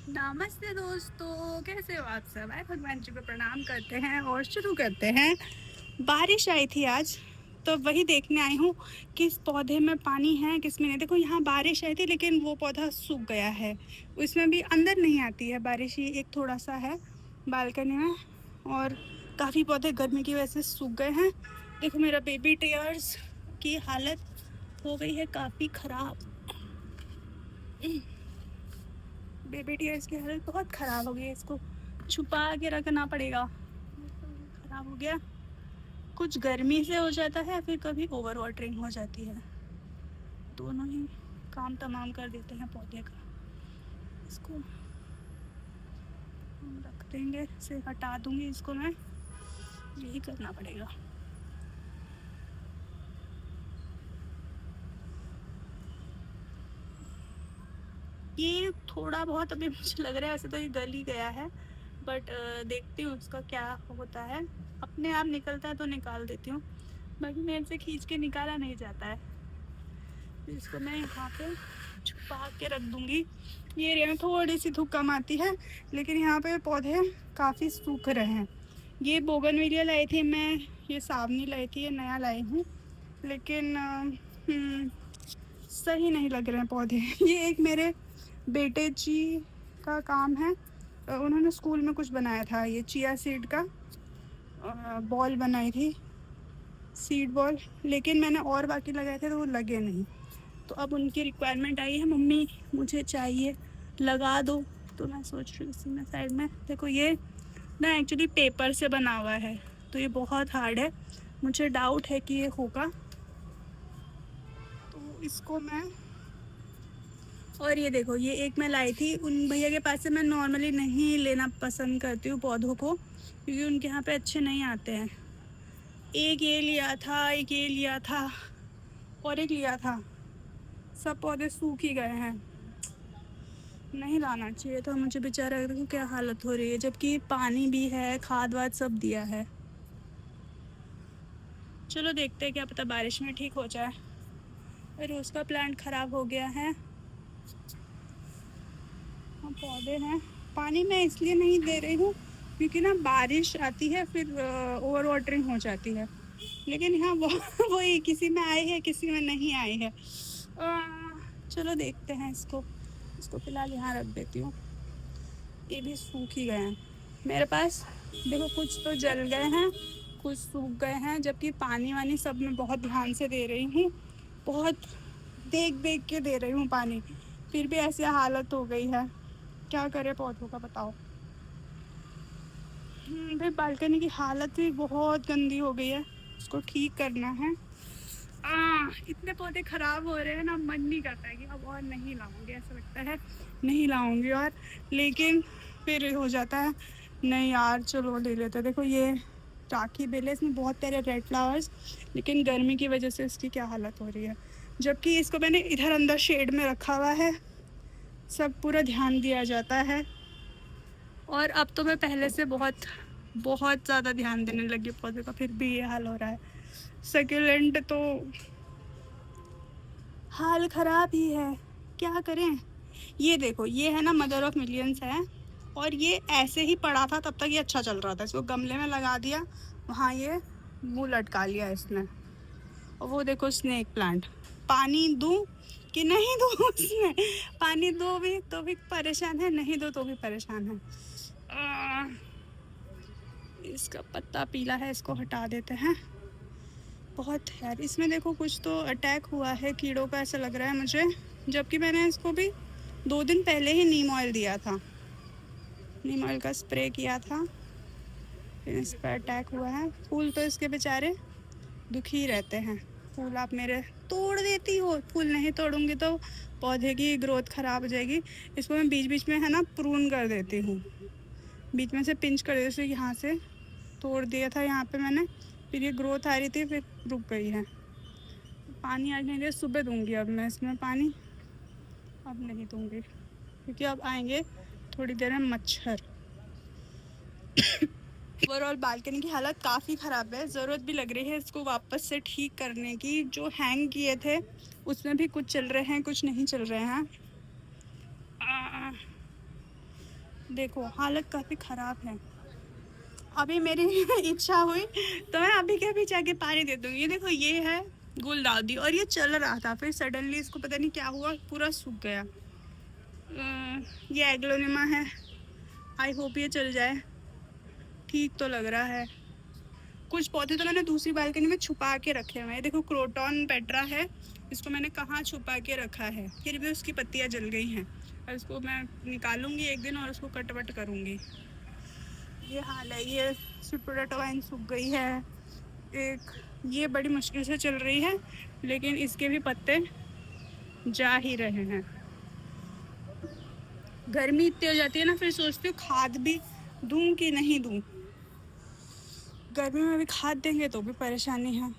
नमस्ते दोस्तों, कैसे हो आप सब। आए भगवान जी को प्रणाम करते हैं और शुरू करते हैं। बारिश आई थी आज, तो वही देखने आई हूँ किस पौधे में पानी है किस में नहीं। देखो यहाँ बारिश आई थी लेकिन वो पौधा सूख गया है। उसमें भी अंदर नहीं आती है बारिश, ही एक थोड़ा सा है बालकनी में। और काफ़ी पौधे गर्मी की वजह से सूख गए हैं। देखो मेरा बेबी टेयर्स की हालत हो गई है काफ़ी ख़राब। बेबी टीयर्स की हालत बहुत ख़राब हो गई है, इसको छुपा के रखना पड़ेगा। ख़राब हो गया, कुछ गर्मी से हो जाता है, फिर कभी ओवर वाटरिंग हो जाती है। दोनों ही काम तमाम कर देते हैं पौधे का। इसको हम रख देंगे, इसे हटा दूंगी, इसको मैं यही करना पड़ेगा। ये थोड़ा बहुत अभी मुझे लग रहा है, वैसे तो ये गल ही गया है, बट देखती हूँ उसका क्या होता है। अपने आप निकलता है तो निकाल देती हूँ, बाकी मेरे से खींच के निकाला नहीं जाता है। तो इसको मैं यहाँ पे छुपा के रख दूँगी। ये एरिया में थोड़ी सी धूप कम आती है, लेकिन यहाँ पे पौधे काफ़ी सूख रहे हैं। ये बोगनविलिया लाई थी मैं, ये सावनी लाई थी, ये नया लाई हूँ, लेकिन सही नहीं लग रहे हैं पौधे। ये एक मेरे बेटे जी का काम है, उन्होंने स्कूल में कुछ बनाया था, ये चिया सीड का बॉल बनाई थी, सीड बॉल, लेकिन मैंने और बाकी लगाए थे तो वो लगे नहीं। तो अब उनकी रिक्वायरमेंट आई है, मम्मी मुझे चाहिए लगा दो। तो मैं सोच रही हूँ इसी में साइड में। देखो ये ना एक्चुअली पेपर से बना हुआ है, तो ये बहुत हार्ड है, मुझे डाउट है कि ये होगा। तो इसको मैं, और ये देखो ये एक मैं लाई थी उन भैया के पास से। मैं नॉर्मली नहीं लेना पसंद करती हूँ पौधों को, क्योंकि उनके यहाँ पे अच्छे नहीं आते हैं। एक ये लिया था, एक ये लिया था, और एक लिया था, सब पौधे सूख ही गए हैं। नहीं लाना चाहिए था मुझे, बेचारा देखो क्या हालत हो रही है, जबकि पानी भी है, खाद वाद सब दिया है। चलो देखते हैं, क्या पता बारिश में ठीक हो जाए। रोज़ का प्लांट ख़राब हो गया है। हाँ पौधे हैं, पानी मैं इसलिए नहीं दे रही हूँ क्योंकि ना बारिश आती है फिर ओवर वाटरिंग हो जाती है। लेकिन यहाँ वो वही किसी में आई है किसी में नहीं आई है। चलो देखते हैं इसको। इसको फ़िलहाल यहाँ रख देती हूँ। ये भी सूख ही गए हैं मेरे पास। देखो कुछ तो जल गए हैं, कुछ सूख गए हैं, जबकि पानी वानी सब मैं बहुत ध्यान से दे रही हूँ, बहुत देख देख के दे रही हूँ पानी, फिर भी ऐसी हालत हो गई है। क्या करे पौधों का बताओ। भाई बालकनी की हालत भी बहुत गंदी हो गई है, उसको ठीक करना है। इतने पौधे ख़राब हो रहे हैं ना, मन नहीं करता है कि अब और नहीं लाऊंगी, ऐसा लगता है नहीं लाऊंगी और, लेकिन फिर हो जाता है नहीं यार चलो ले लेते। देखो ये राखी बेल है, इसमें बहुत प्यारे रेड फ्लावर्स, लेकिन गर्मी की वजह से इसकी क्या हालत हो रही है। जबकि इसको मैंने इधर अंदर शेड में रखा हुआ है, सब पूरा ध्यान दिया जाता है। और अब तो मैं पहले से बहुत बहुत ज़्यादा ध्यान देने लगी पौधे का, फिर भी ये हाल हो रहा है। सेक्युलेंट तो हाल ख़राब ही है, क्या करें। ये देखो ये है ना मदर ऑफ मिलियंस है, और ये ऐसे ही पड़ा था तब तक ये अच्छा चल रहा था, इसको गमले में लगा दिया, वहाँ ये मुँह लटका लिया इसने। और वो देखो स्नेक प्लांट, पानी दूँ कि नहीं दूँ उसमें, पानी दो भी तो भी परेशान है, नहीं दो तो भी परेशान है। इसका पत्ता पीला है, इसको हटा देते हैं। बहुत यार इसमें देखो कुछ तो अटैक हुआ है कीड़ों का, ऐसा लग रहा है मुझे, जबकि मैंने इसको भी 2 दिन पहले ही नीम ऑयल दिया था, नीम ऑयल का स्प्रे किया था, फिर इस पर अटैक हुआ है। फूल तो इसके बेचारे दुखी रहते हैं। फूल आप मेरे तोड़ देती हो, फूल नहीं तोड़ूंगी तो पौधे की ग्रोथ ख़राब हो जाएगी। इसको मैं बीच बीच में है ना प्रून कर देती हूँ, बीच में से पिंच कर देती हूँ। यहाँ से तोड़ दिया था यहाँ पे मैंने, फिर ये ग्रोथ आ रही थी फिर रुक गई है। पानी आज नहीं दे, सुबह दूंगी अब मैं इसमें पानी, अब नहीं दूंगी क्योंकि अब आएंगे थोड़ी देर में मच्छर। ओवरऑल बालकनी की हालत काफ़ी ख़राब है, ज़रूरत भी लग रही है इसको वापस से ठीक करने की। जो हैंग किए थे उसमें भी कुछ चल रहे हैं कुछ नहीं चल रहे हैं। देखो हालत काफ़ी ख़राब है। अभी मेरी इच्छा हुई तो मैं अभी के अभी जाके पानी दे दूँगी। ये देखो ये है गुलदाउदी और ये चल रहा था, फिर सडनली इसको पता नहीं क्या हुआ, पूरा सूख गया। ये एग्लोनिमा है, आई होप ये चल जाए, ठीक तो लग रहा है। कुछ पौधे तो मैंने दूसरी बालकनी में छुपा के रखे हुए हैं। देखो क्रोटॉन पेट्रा है, इसको मैंने कहाँ छुपा के रखा है, फिर भी उसकी पत्तियाँ जल गई हैं। और इसको मैं निकालूंगी एक दिन और उसको कट वट करूँगी। ये हाल है। ये स्वीट पोटैटो वाइन सूख गई है एक, ये बड़ी मुश्किल से चल रही है, लेकिन इसके भी पत्ते जा ही रहे हैं। गर्मी इतनी हो जाती है ना, फिर सोचती हूँ खाद भी दूँ कि नहीं दूँ। गर्मी में भी खाद देंगे तो भी परेशानी है।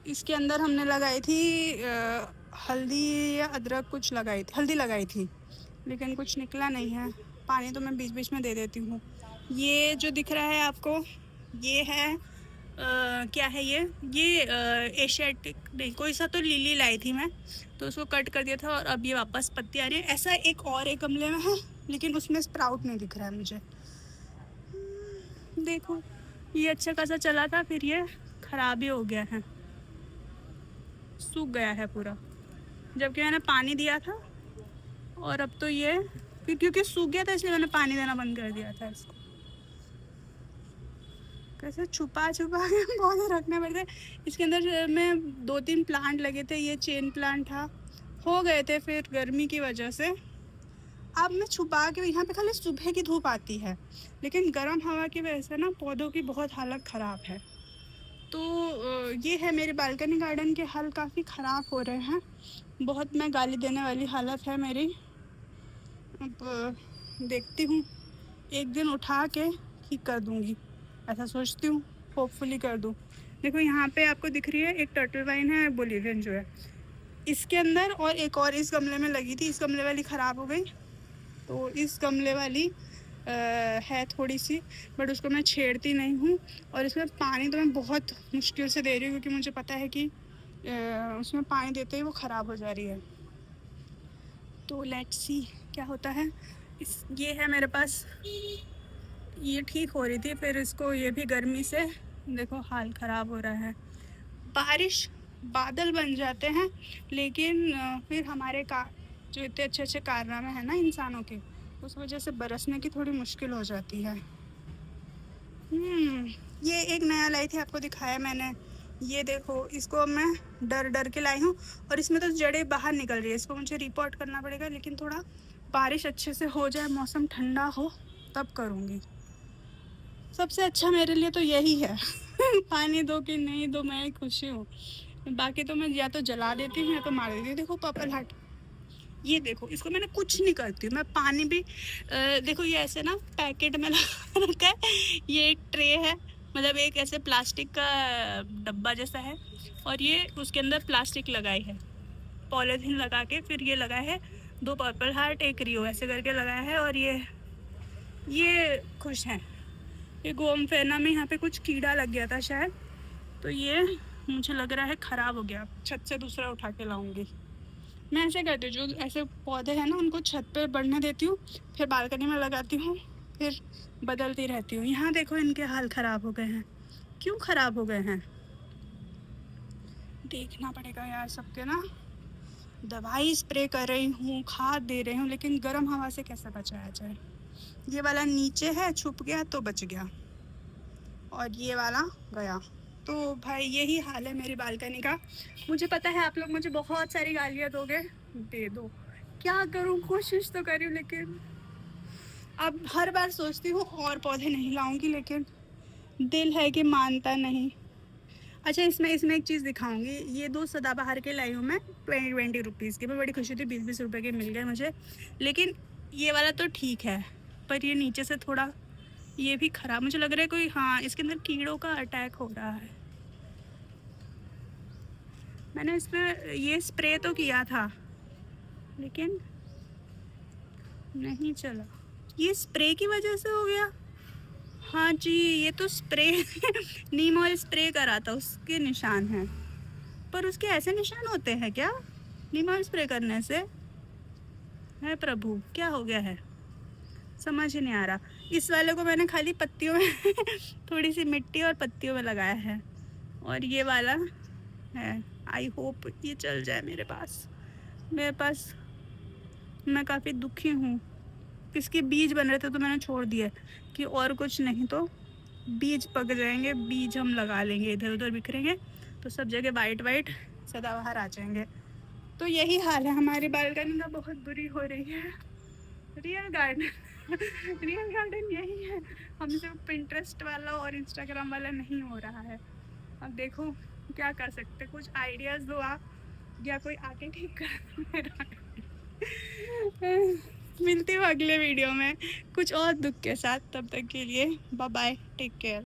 इसके अंदर हमने लगाई थी हल्दी या अदरक कुछ लगाई थी, हल्दी लगाई थी, लेकिन कुछ निकला नहीं है। पानी तो मैं बीच बीच में दे देती हूँ। ये जो दिख रहा है आपको, ये है क्या है ये एशियाटिक नहीं, कोई सा तो लिली लाई थी मैं, तो उसको कट कर दिया था और अब ये वापस पत्ती आ रही है। ऐसा एक और एक गमले में है, लेकिन उसमें स्प्राउट नहीं दिख रहा है मुझे। देखो ये अच्छा खासा चला था, फिर ये खराब ही हो गया है, सूख गया है पूरा, जबकि मैंने पानी दिया था। और अब तो ये फिर क्योंकि सूख गया था इसलिए मैंने पानी देना बंद कर दिया था इसको। कैसे छुपा छुपा के पौधे रखने पड़ते। इसके अंदर में 2-3 प्लांट लगे थे, ये चेन प्लांट था, हो गए थे फिर गर्मी की वजह से। अब मैं छुपा के, यहाँ पे खाली सुबह की धूप आती है, लेकिन गर्म हवा की वजह से ना पौधों की बहुत हालत ख़राब है। तो ये है मेरे बालकनी गार्डन के हाल काफ़ी ख़राब हो रहे हैं। बहुत मैं गाली देने वाली हालत है मेरी। अब देखती हूँ एक दिन उठा के ठीक कर दूँगी, ऐसा सोचती हूँ, होपफुली कर दूँ। देखो यहाँ पे आपको दिख रही है एक टर्टल वाइन है, बोलिवियन जो है इसके अंदर, और एक और इस गमले में लगी थी। इस गमले वाली ख़राब हो गई, तो इस गमले वाली है थोड़ी सी, बट उसको मैं छेड़ती नहीं हूँ। और इसमें पानी तो मैं बहुत मुश्किल से दे रही हूँ, क्योंकि मुझे पता है कि उसमें पानी देते ही वो ख़राब हो जा रही है। तो लेट्स सी क्या होता है। ये है मेरे पास, ये ठीक हो रही थी, फिर इसको ये भी गर्मी से देखो हाल ख़राब हो रहा है। बारिश बादल बन जाते हैं, लेकिन फिर हमारे का जो इतने अच्छे अच्छे कारनामे हैं ना इंसानों के, उस वजह से बरसने की थोड़ी मुश्किल हो जाती है। ये एक नया लाई थी, आपको दिखाया मैंने। ये देखो इसको अब मैं डर डर के लाई हूँ, और इसमें तो जड़ें बाहर निकल रही है। इसको मुझे रिपोर्ट करना पड़ेगा, लेकिन थोड़ा बारिश अच्छे से हो जाए, मौसम ठंडा हो, तब करूँगी। सबसे अच्छा मेरे लिए तो यही है पानी दो कि नहीं दो, मैं खुशी हूँ। बाकी तो मैं या तो जला देती हूँ या तो मार देती हूँ। देखो पर्पल हार्ट, ये देखो इसको मैंने कुछ नहीं करती हूँ मैं, पानी भी देखो ये ऐसे ना पैकेट में लगा रखा है। ये एक ट्रे है, मतलब एक ऐसे प्लास्टिक का डब्बा जैसा है, और ये उसके अंदर प्लास्टिक लगाई है, पॉलीथीन लगा के, फिर ये लगा है 2 पर्पल हार्ट, एक रियो, ऐसे करके लगाया है। और ये खुश हैं। ये गोमफेना में यहाँ पे कुछ कीड़ा लग गया था शायद, तो ये मुझे लग रहा है ख़राब हो गया। छत से दूसरा उठा के लाऊंगी। मैं ऐसे करती हूँ, जो ऐसे पौधे हैं ना उनको छत पे बढ़ने देती हूँ, फिर बालकनी में लगाती हूँ, फिर बदलती रहती हूँ। यहाँ देखो इनके हाल ख़राब हो गए हैं। क्यों ख़राब हो गए हैं, देखना पड़ेगा यार सबके ना। दवाई स्प्रे कर रही हूँ, खाद दे रही हूँ, लेकिन गर्म हवा से कैसे बचाया जाए। ये वाला नीचे है, छुप गया तो बच गया, और ये वाला गया। तो भाई यही हाल है मेरी बालकनी का। मुझे पता है आप लोग मुझे बहुत सारी गालियाँ दोगे, दे दो, क्या करूँ, कोशिश तो करी हूँ, लेकिन अब हर बार सोचती हूँ और पौधे नहीं लाऊंगी, लेकिन दिल है कि मानता नहीं। अच्छा इसमें इसमें एक चीज़ दिखाऊंगी। ये 2 सदाबहार के लाई हूँ मैं 20-20 रुपीज़ के, मैं बड़ी खुशी थी, 20-20 रुपये के मिल गए मुझे। लेकिन ये वाला तो ठीक है, पर ये नीचे से थोड़ा ये भी ख़राब मुझे लग रहा है, कोई हाँ इसके अंदर कीड़ों का अटैक हो रहा है। मैंने इस पर ये स्प्रे तो किया था, लेकिन नहीं चला। ये स्प्रे की वजह से हो गया। हाँ जी, ये तो स्प्रे नीम ऑयल स्प्रे करा था, उसके निशान हैं। पर उसके ऐसे निशान होते हैं क्या नीम ऑयल स्प्रे करने से? है प्रभु, क्या हो गया है। समझ ही नहीं आ रहा। इस वाले को मैंने खाली पत्तियों में थोड़ी सी मिट्टी और पत्तियों में लगाया है, और ये वाला है। आई होप ये चल जाए मेरे पास। मैं काफ़ी दुखी हूँ। इसके बीज बन रहे थे तो मैंने छोड़ दिया कि और कुछ नहीं तो बीज पक जाएंगे, बीज हम लगा लेंगे, इधर उधर बिखरेंगे तो सब जगह वाइट वाइट सदाबहार आ जाएंगे। तो यही हाल है हमारी बालकनी का, बहुत बुरी हो रही है। रियल गार्डन रियल गार्डन यही है, हमसे पिंटरेस्ट वाला और इंस्टाग्राम वाला नहीं हो रहा है। अब देखो क्या कर सकते, कुछ आइडियाज़ दो आप, या कोई आके ठीक कर मेरा। मिलती हूँ अगले वीडियो में कुछ और दुख के साथ, तब तक के लिए बाय बाय, टेक केयर।